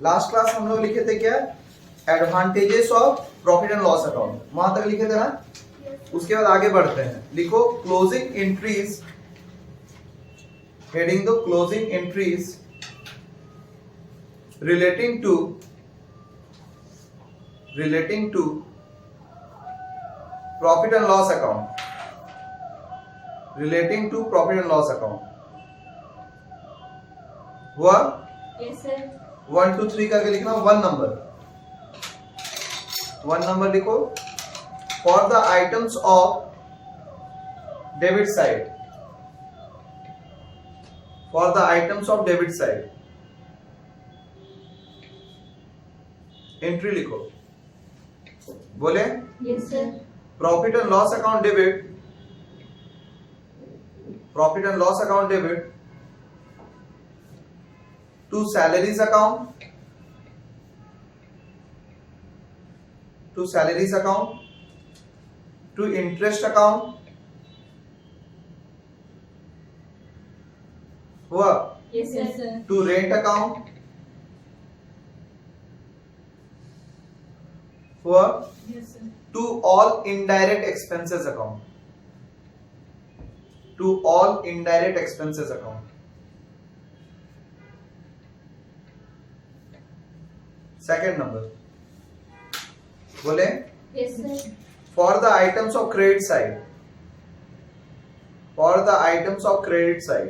Last class हम लोग लिखे थे क्या, advantages of profit and loss account, वहां तक लिखे थे ना। उसके बाद आगे बढ़ते हैं, लिखो क्लोजिंग एंट्रीज, हेडिंग दो closing entries relating to profit and loss account, relating to profit and loss account हुआ। Yes sir. 1 2 3 करके लिखना। 1 नंबर लिखो, for the items of debit side, for the items of debit side entry लिखो। बोले yes sir. Profit and loss account debit, profit and loss account debit to salaries account, to salaries account, to interest account हुआ, yes sir. To rent account हुआ, yes sir. To all indirect expenses account, to all indirect expenses account. Second number बोले yes sir. For the items of credit side, for the items of credit side,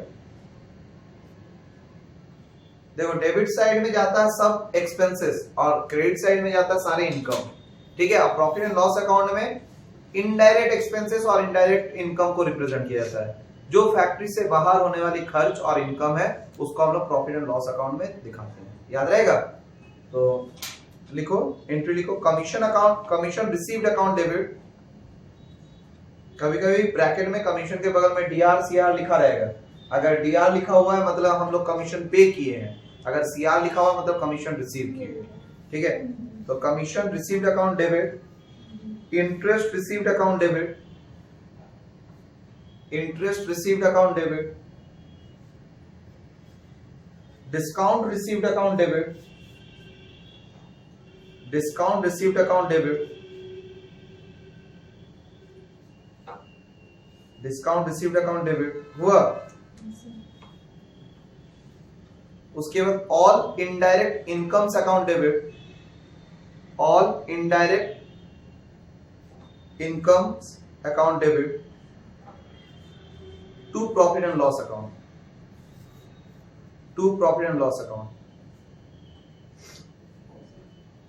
देखो debit side में जाता है सब expenses और credit side में जाता है सारे इनकम, ठीक है। अब प्रॉफिट एंड लॉस अकाउंट में इनडायरेक्ट एक्सपेंसेस और इनडायरेक्ट इनकम को रिप्रेजेंट किया जाता है। जो फैक्ट्री से बाहर होने वाली खर्च और इनकम है उसको हम लोग प्रॉफिट एंड लॉस अकाउंट में दिखाते हैं, याद रहेगा। तो लिखो, एंट्री लिखो, commission account, commission received account debit. कभी कभी ब्रैकेट में कमीशन के बगल में डीआर सीआर लिखा रहेगा। अगर डीआर लिखा हुआ है मतलब हम लोग कमीशन पे किए हैं, अगर सीआर लिखा हुआ है मतलब कमीशन रिसीव किए हैं, ठीक है। तो commission received account debit, interest received account debit, interest received account debit, discount received account debit, discount received account debit, discount received account debit हुआ। उसके बाद all indirect incomes account debit, all indirect incomes account debit to profit and loss account, to profit and loss account,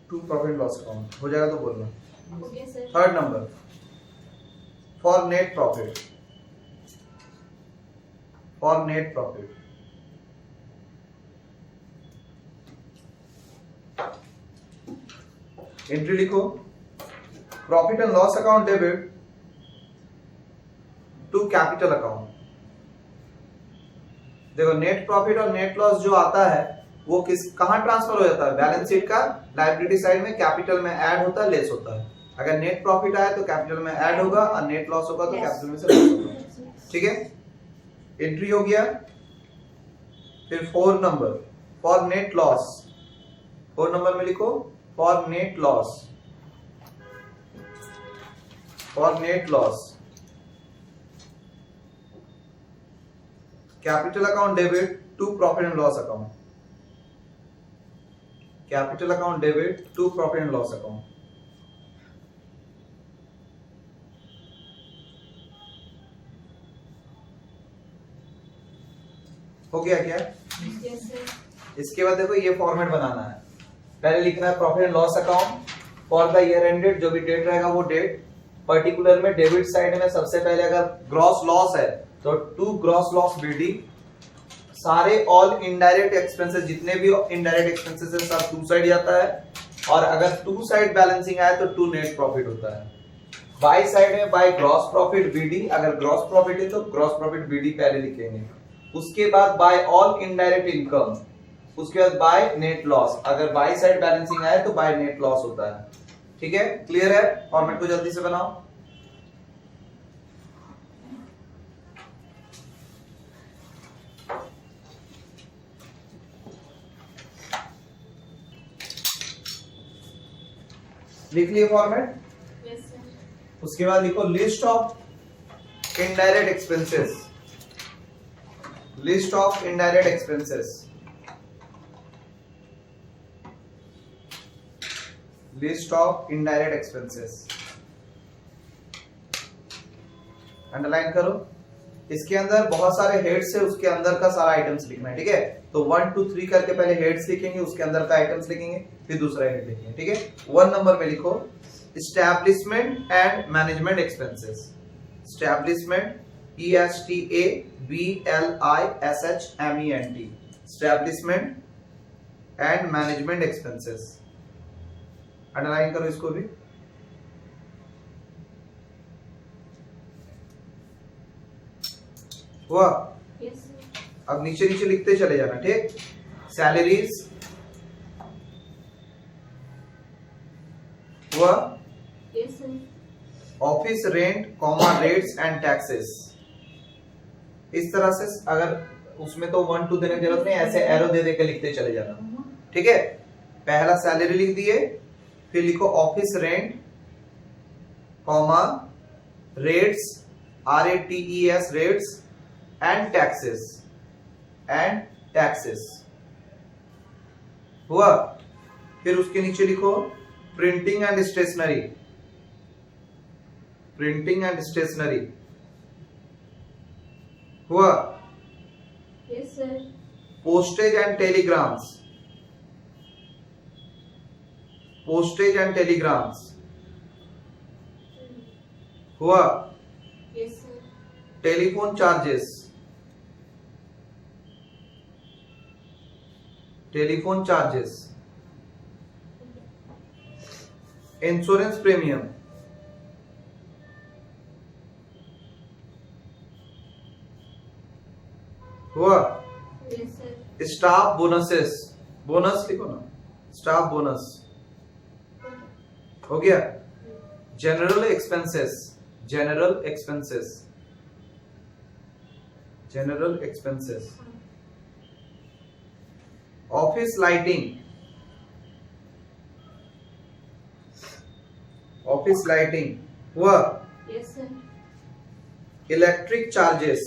to profit and loss account हो जाएगा तो बोलना। Okay sir. Third number for net profit, for net profit entry लिखो, profit and loss account debit to capital account. देखो net profit और net loss जो आता है वो कहां ट्रांसफर हो जाता है, बैलेंस शीट का लायबिलिटी साइड में कैपिटल में ऐड होता है, लेस होता है। अगर नेट प्रॉफिट आए तो कैपिटल में ऐड होगा और नेट लॉस होगा तो कैपिटल में से लेस होगा, ठीक है। एंट्री हो गया। फिर 4 number for net loss, 4 number में लिखो for net loss, for net loss capital account debit to profit and loss account, capital account debit to profit and loss account. हो गया क्या? Yes sir. इसके बाद देखो ये फॉर्मेट बनाना है। पहले लिखना है profit and loss account for the year ended, जो भी डेट रहेगा वो डेट। पर्टिकुलर में डेबिट साइड में सबसे पहले अगर ग्रॉस लॉस है तो टू ग्रॉस लॉस बीडी, सारे ऑल इनडायरेक्ट एक्सपेंसेस जितने भी इनडायरेक्ट एक्सपेंसेस है सब टू साइड जाता है, और अगर टू साइड बैलेंसिंग आए तो टू नेट प्रॉफिट होता है। बाई साइड में बाय ग्रॉस प्रॉफिट बीडी, अगर ग्रॉस प्रॉफिट है तो ग्रॉस प्रॉफिट बीडी पहले लिखेंगे। उसके बाद बाय ऑल इनडायरेक्ट इनकम, उसके बाद बाय नेट लॉस, अगर बाई साइड बैलेंसिंग आए तो बाय नेट लॉस होता है, ठीक है। क्लियर है? फॉर्मेट को जल्दी से बनाओ। लिख लिए फॉर्मेट। Yes, sir. उसके बाद लिखो list of indirect expenses, list of indirect expenses, list of indirect expenses, underline करो। इसके अंदर बहुत सारे हेड्स है, उसके अंदर का सारा आइटम्स लिखना है, ठीक है। तो 1 2 3 करके पहले हेड्स लिखेंगे, उसके अंदर का आइटम्स लिखेंगे, फिर दूसरा हेड लिखेंगे, ठीक है। 1 नंबर में लिखो establishment and management expenses, establishment ESTABLISHMENT, establishment and management expenses, underline करो इसको भी। हुआ? Yes, sir. अब नीचे नीचे लिखते चले जाना, ठीक। सैलरीज हुआ, Yes, sir. Office rent comma rates and taxes. इस तरह से अगर उसमें तो 1 2 देने की जरूरत नहीं, ऐसे एरो दे दे के लिखते चले जाना, ठीक है। पहला सैलरी लिख दिए, फिर लिखो office rent comma rates RATES rates and taxes, and taxes हुआ। फिर उसके नीचे लिखो printing and stationery, printing and stationery हुआ। Yes, sir. Postage and telegrams, postage and telegrams हुआ। Yes, sir. Telephone charges, telephone charges, insurance premium हुआ। Yes, sir. Staff bonuses, bonus लिखो ना, स्टाफ बोनस हो गया। General expenses, general expenses, general expenses. Office lighting, office lighting हुआ। Yes, sir. Electric charges,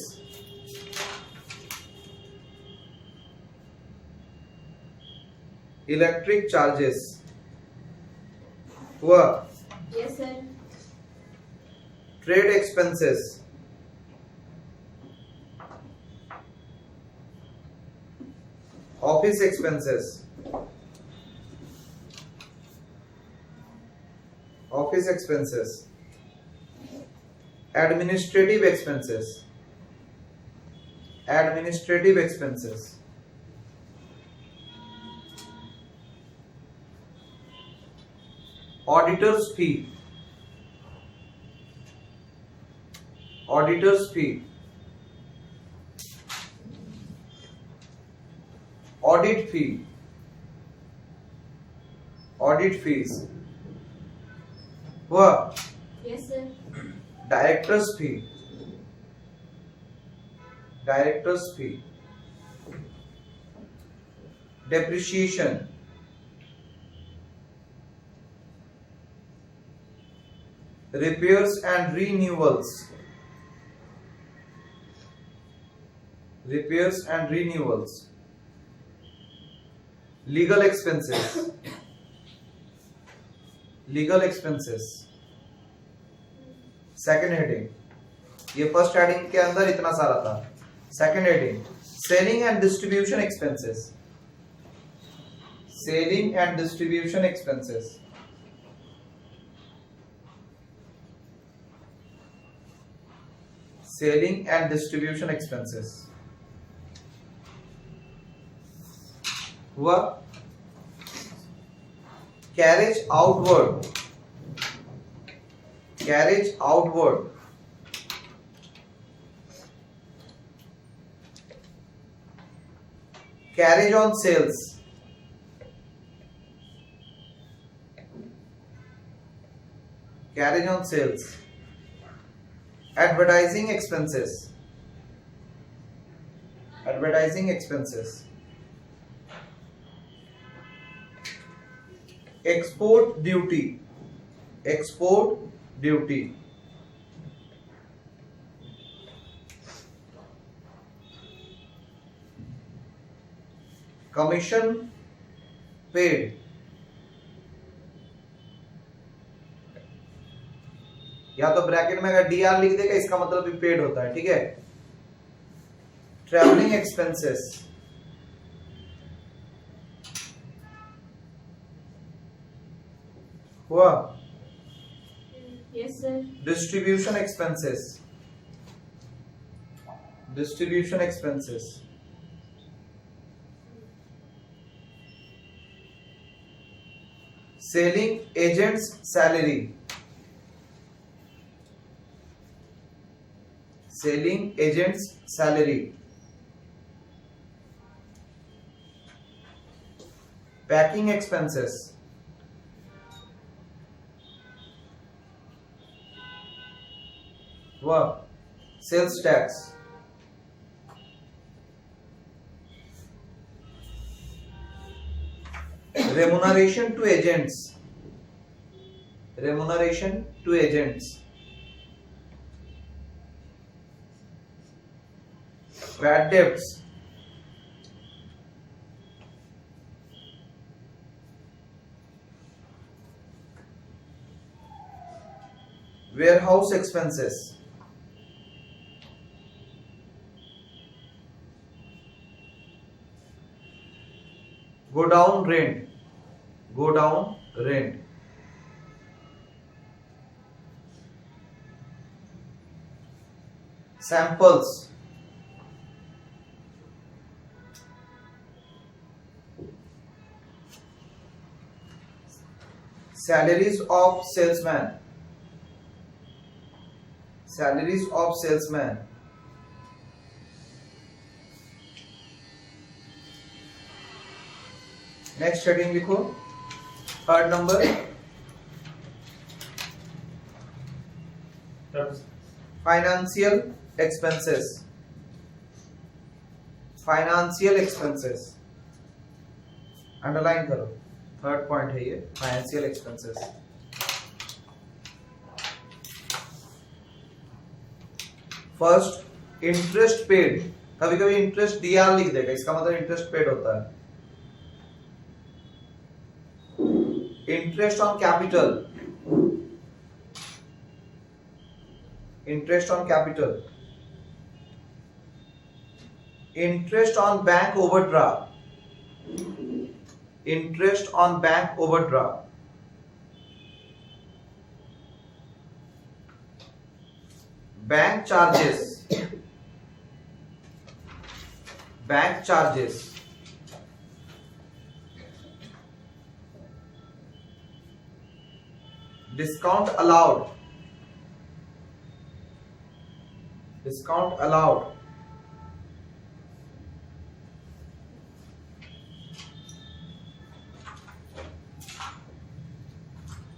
electric charges हुआ। Yes, sir. Trade expenses, office expenses, office expenses. Administrative expenses, administrative expenses. Auditors fee, auditors fee, audit fee, audit fees हुआ। Yes, sir. Directors fee, directors fee. Depreciation, repairs and renewals, repairs and renewals। legal expenses, legal expenses। Second heading, ये first heading के अंदर इतना सारा था। Second heading selling and distribution expenses, selling and distribution expenses. Selling and distribution expenses हुआ। Carriage outward, carriage outward, carriage on sales, carriage on sales. Advertising expenses, advertising expenses. Export duty, export duty, commission paid, या तो bracket में अगर D R लिख देगा इसका मतलब भी पेड होता है, ठीक है। ट्रैवलिंग एक्सपेंसेस, हुआ। Yes, sir. Distribution expenses, distribution expenses, selling agents salary, selling agents salary, packing expenses, वह sales tax, remuneration to agents, remuneration to agents, bad debts, warehouse expenses, go down rent, go down rent, samples, salaries of salesman, salaries of salesman, next heading लिखो, third number, financial expenses, financial expenses underline करो, third point है ये, financial expenses. First interest paid, कभी कभी interest D R लिख देगा, इसका मतलब इंटरेस्ट पेड होता है। Interest on capital, interest on capital, interest on bank overdraft, interest on bank overdraft, bank charges, bank charges, discount allowed, discount allowed,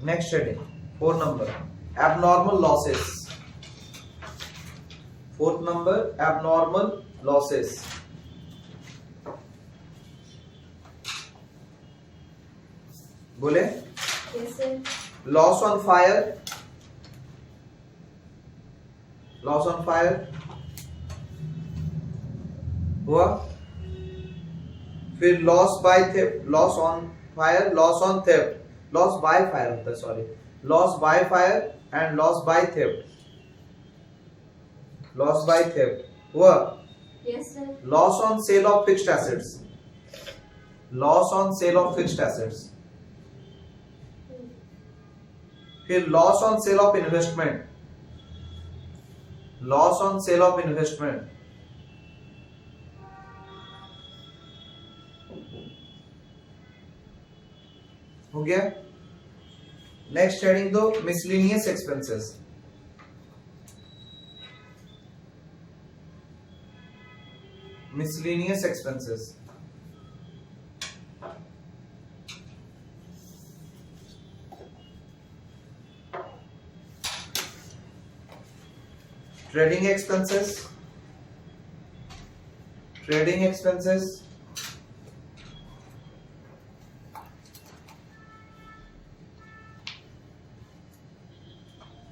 next heading, 4 number, abnormal losses, 4th number, abnormal losses. बोले Yes, sir. Loss on fire, loss on fire हुआ, फिर loss by theft, loss on fire, loss on theft, loss by fire होता है, sorry, loss by fire and loss by theft, loss by theft हुआ। Yes, sir. Loss on sale of fixed assets, loss on sale of fixed assets, फिर loss on sale of investment, loss on sale of investment, हो गया। Next heading दो, miscellaneous expenses, miscellaneous expenses, trading expenses, trading expenses,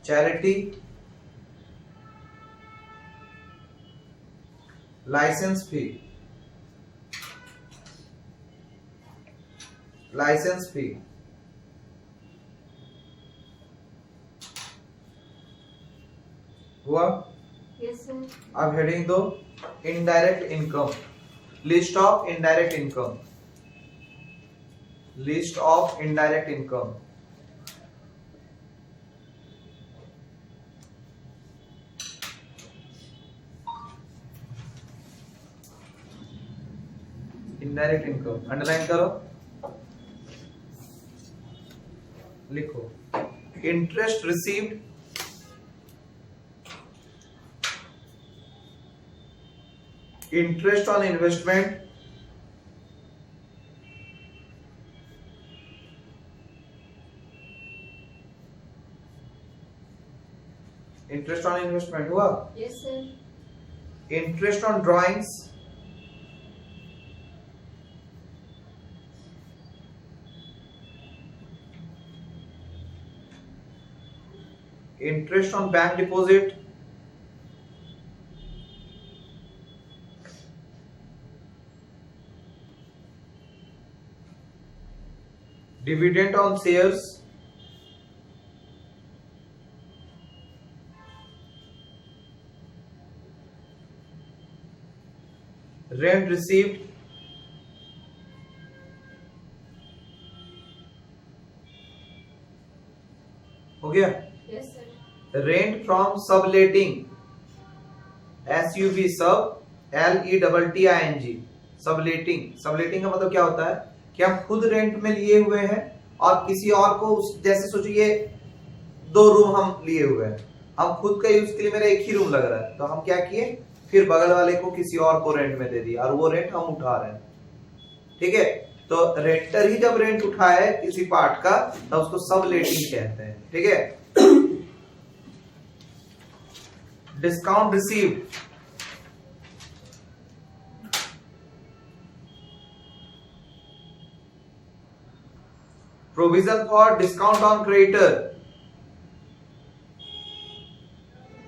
charity, licence fee, licence fee, हुआ। Yes, sir. अब heading दो indirect income, list of indirect income, list of indirect income. Indirect income underline करो, लिखो interest received, interest on investment, interest on investment हुआ। Yes, sir. Interest on drawings, interest on bank deposit, dividend on shares, rent received, हो गया। Yes, sir. Rent from subletting, SUB सब LETTING, subletting. Subletting का मतलब क्या होता है कि हम खुद रेंट में लिए हुए हैं और किसी और को जैसे सोचिए 2 रूम हम लिए हुए हैं, हम खुद का यूज के लिए मेरा एक ही रूम लग रहा है, तो हम क्या किए, फिर बगल वाले को किसी और को रेंट में दे दिया और वो रेंट हम उठा रहे हैं। ठीक है, तो रेंटर ही जब रेंट उठाए किसी पार्ट का तो उसको सबलेटिंग कहते हैं। ठीक है, discount received, provision for discount on creditor,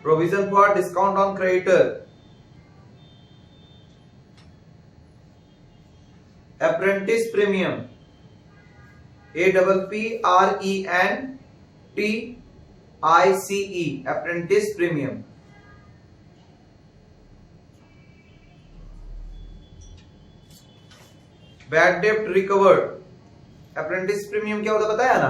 provision for discount on creditor, apprentice premium, APPRENTICE, apprentice premium. Bad डेब्ट रिकवर्ड, अप्रेंटिस प्रीमियम क्या होता है बताया ना,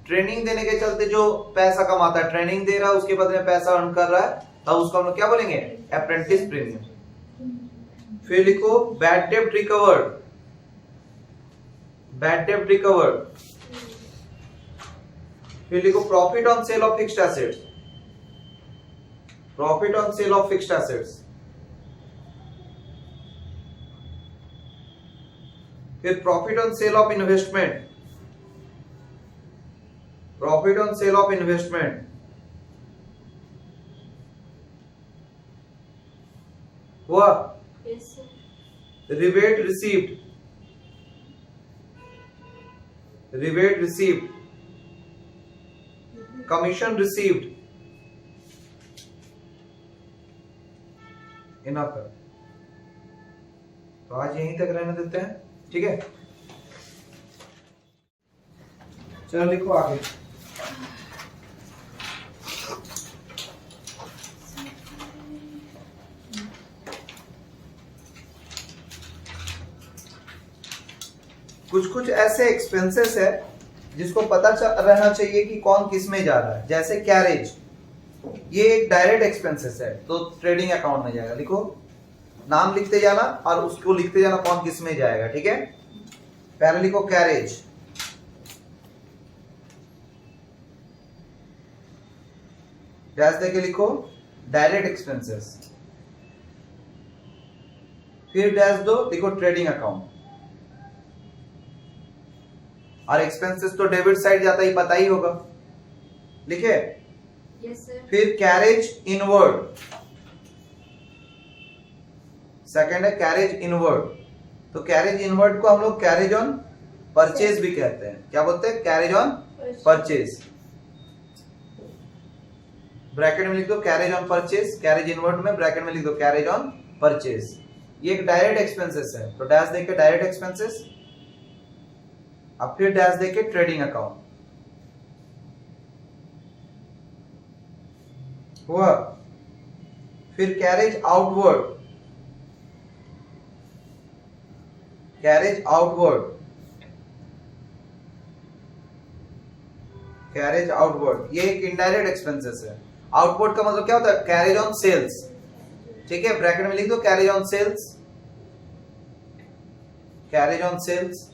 ट्रेनिंग देने के चलते जो पैसा कमाता है, ट्रेनिंग दे रहा है उसके बदले में पैसा अर्न कर रहा है, तब उसको हम लोग क्या बोलेंगे, अप्रेंटिस प्रीमियम। फिर लिखो बैड डेब्ट रिकवर्ड, बैड डेब्ट रिकवर्ड। फिर लिखो profit on sale of fixed assets, profit on sale of fixed assets. फिर profit on sale of investment, profit on sale of investment. हुआ। Yes, sir. Rebate received, rebate received, commission received. Enough है, तो आज यहीं तक रहने देते हैं। ठीक है, चलो लिखो आगे। कुछ ऐसे एक्सपेंसेस है जिसको पता रहना चाहिए कि कौन किस में जा रहा है। जैसे कैरेज, ये एक डायरेक्ट एक्सपेंसेस है तो ट्रेडिंग अकाउंट में जाएगा। लिखो, नाम लिखते जाना और उसको लिखते जाना कौन किस में जाएगा। ठीक है, पहले लिखो कैरेज, डैश देके लिखो डायरेक्ट एक्सपेंसेस, फिर डैश दो, लिखो ट्रेडिंग अकाउंट। और एक्सपेंसेस तो डेबिट साइड जाता ही पता ही होगा, लिखे। Yes, sir. फिर कैरेज इनवर्ड, सेकंड है कैरेज इनवर्ड। तो कैरेज इनवर्ड को हम लोग कैरेज ऑन परचेज भी कहते हैं। क्या बोलते हैं? Carriage on purchase. ब्रैकेट में लिख दो carriage on purchase, carriage inward में ब्रैकेट में लिख दो कैरेज ऑन परचेज। ये एक डायरेक्ट एक्सपेंसेस है, तो डैश देके डायरेक्ट एक्सपेंसेस, अब फिर डैश देके ट्रेडिंग अकाउंट हुआ। फिर carriage outward, carriage outward, carriage outward ये एक इनडायरेक्ट एक्सपेंसेस है। आउटवर्ड का मतलब क्या होता है? कैरेज ऑन सेल्स, ठीक है, ब्रैकेट में लिख दो carriage on sales, carriage on sales.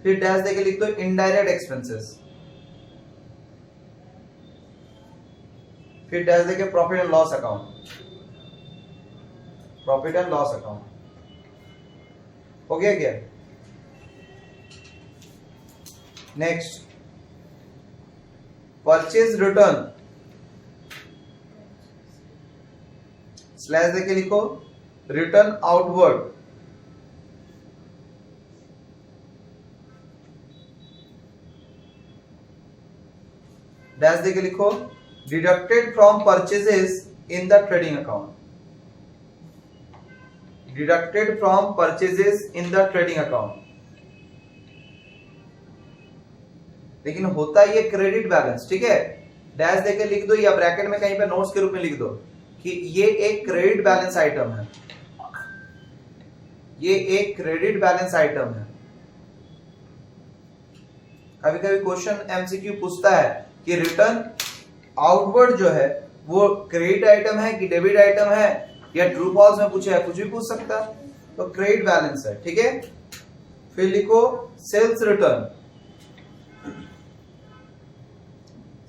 फिर डैश देके लिख दो इनडायरेक्ट एक्सपेंसेस, फिर डैश देके profit and loss account, profit and loss account. हो गया क्या? नेक्स्ट परचेज रिटर्न, स्लैश देके लिखो रिटर्न आउटवर्ड, डैश देके लिखो deducted from purchases in the trading account, deducted from purchases in the trading account. लेकिन होता ये क्रेडिट बैलेंस, ठीक है, डैश देके लिख दो या ब्रैकेट में कहीं पे नोट्स के रूप में लिख दो कि ये एक क्रेडिट बैलेंस आइटम है, ये एक क्रेडिट बैलेंस आइटम है। कभी कभी क्वेश्चन एमसीक्यू पूछता है कि रिटर्न आउटवर्ड जो है वो क्रेडिट आइटम है कि डेबिट आइटम है, या ट्रू फॉल्स में पूछा है, कुछ भी पूछ सकता है, तो क्रेडिट बैलेंस है, ठीक है। फिर लिखो सेल्स रिटर्न,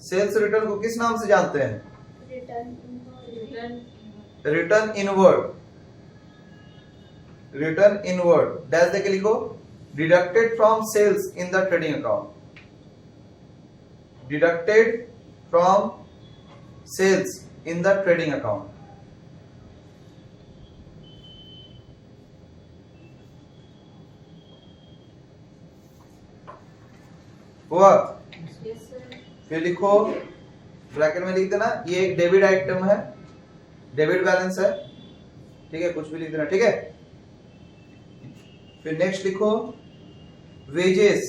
सेल्स रिटर्न को किस नाम से जानते हैं? Return inward, return inward. Dash देके लिखो deducted from sales in the trading account, deducted from sales in the trading account. हुआ? Yes, sir. फिर लिखो ब्रैकेट में लिख देना ये एक डेबिट आइटम है, डेबिट बैलेंस है, ठीक है, कुछ भी लिख देना, ठीक है। फिर नेक्स्ट लिखो वेजेस,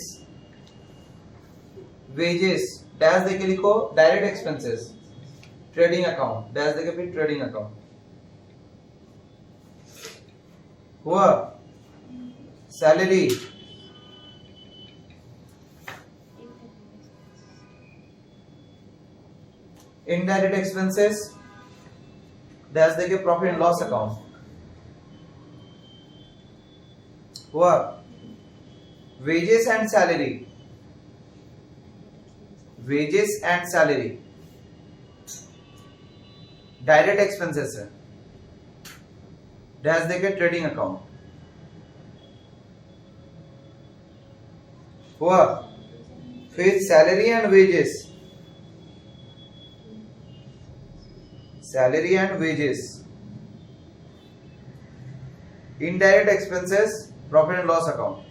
वेजेस डैश देके लिखो direct expenses, trading account, dash देके फिर ट्रेडिंग अकाउंट। हुआ? सैलरी, इनडायरेक्ट एक्सपेंसेस, डैश देके प्रॉफिट एंड लॉस अकाउंट। हुआ? Wages and salary, wages and salary direct expenses है, डैश देके ट्रेडिंग अकाउंट। हुआ? फिर salary and wages, salary and wages, indirect expenses, profit and loss account.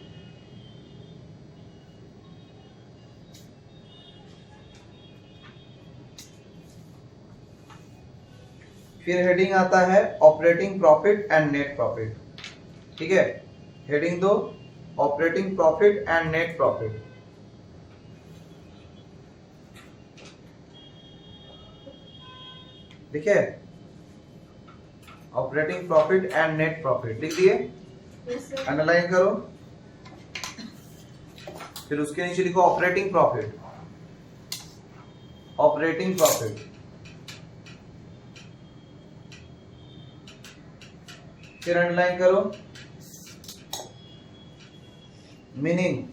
फिर heading आता है operating profit and net profit, ठीक है, हेडिंग दो operating profit and net profit. देखिए operating profit and net profit लिख दिए, Yes, sir. अंडरलाइन करो। फिर उसके नीचे लिखो ऑपरेटिंग प्रॉफिट, ऑपरेटिंग प्रॉफिट। फिर अंडरलाइन करो मीनिंग,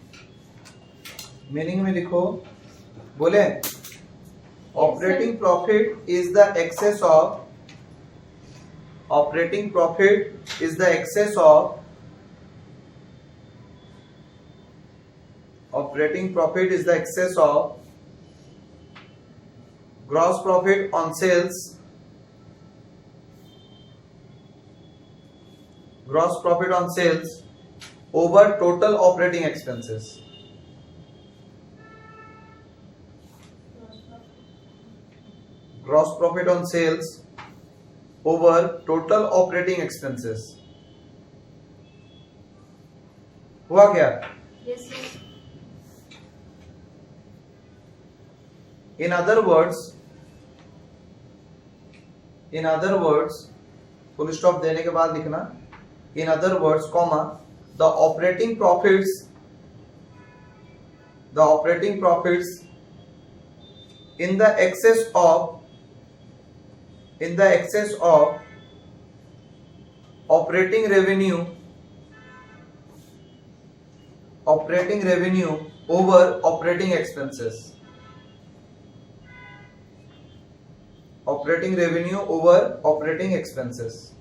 मीनिंग में लिखो, बोले operating profit is the excess of, operating profit is the excess of, operating profit is the excess of gross profit on sales, gross profit on sales over total operating expenses. Gross profit on sales over total operating expenses. हुआ क्या? Yes, sir. In other words, full stop देने के बाद लिखना in other words, comma, the operating profits in the excess of operating revenue over operating expenses. Operating revenue over operating expenses.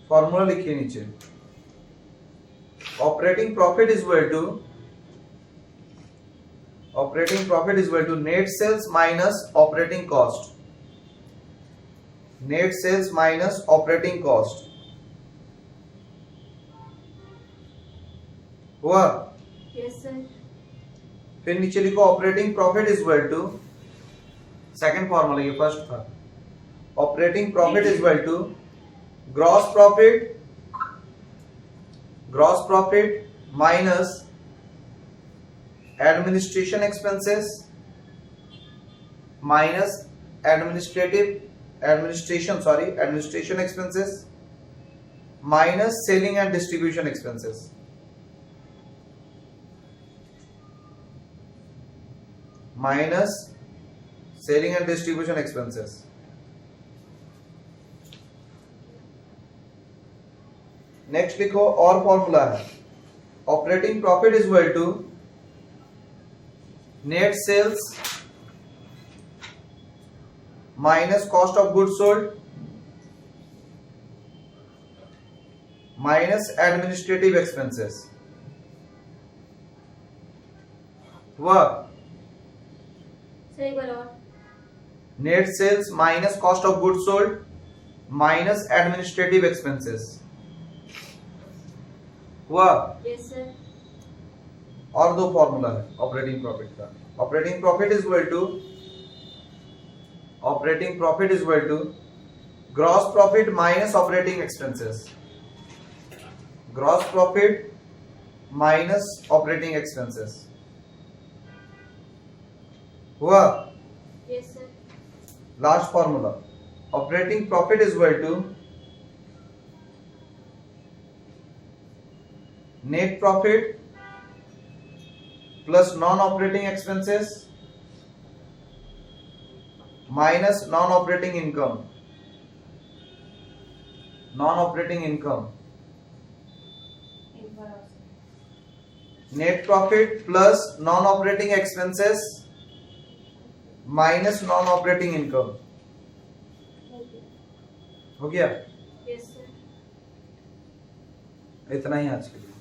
Formula लिखिए नीचे। Operating profit is equal to net sales minus operating cost. Net sales minus operating cost. हुआ? Yes, sir. फिर नीचे लिखो operating profit is equal to, second formula ये first था, operating profit is equal to gross profit minus administration expenses minus administration expenses minus selling and distribution expenses. Minus selling and distribution expenses. Next लिखो और formula है, operating profit is equal to net sales minus cost of goods sold minus administrative expenses. हुआ? सही बोलो। Net sales minus cost of goods sold minus administrative expenses. हुआ? Yes, sir. और दो formula है ऑपरेटिंग प्रॉफिट का। Operating profit is equal to gross profit minus operating expenses. Gross profit minus operating expenses. हुआ? Yes, sir. Last formula, operating profit is equal to net profit plus non operating expenses minus non operating income. Net profit plus non operating expenses minus non operating income. हो गया? Yes, sir. इतना ही आज के लिए।